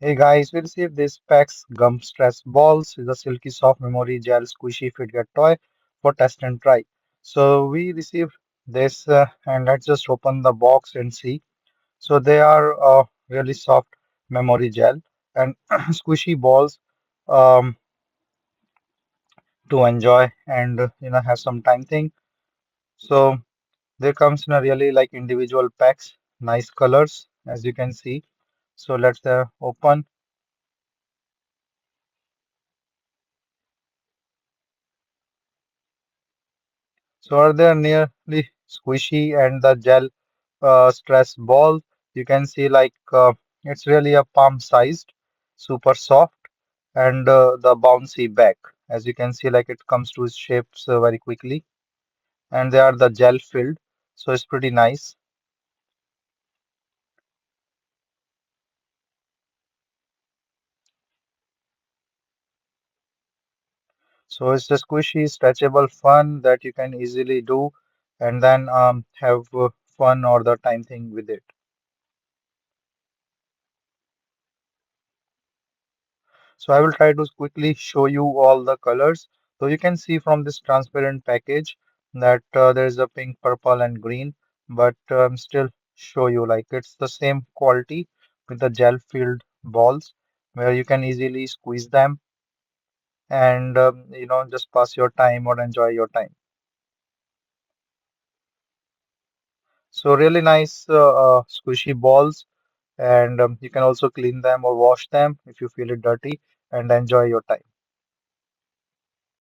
Hey guys, we received this PAX Gum Stress Balls is a silky soft memory gel squishy fidget toy for test and try. So we received this and let's just open the box and see. So they are really soft memory gel and squishy balls um, to enjoy and have some time thing. So there comes in a really like individual packs, nice colors as you can see. So let's open. So are they nearly squishy and the gel stress ball? You can see like it's really a palm sized, super soft, and the bouncy back. As you can see, like it comes to its shapes very quickly, and they are the gel filled, so it's pretty nice. So it's a squishy, stretchable fun that you can easily do, and then have fun or the time thing with it. So I will try to quickly show you all the colors. So you can see from this transparent package that there is a pink, purple, and green, but still show you like it's the same quality with the gel-filled balls where you can easily squeeze them and just pass your time or enjoy your time. So really nice squishy balls, and you can also clean them or wash them if you feel it dirty and enjoy your time.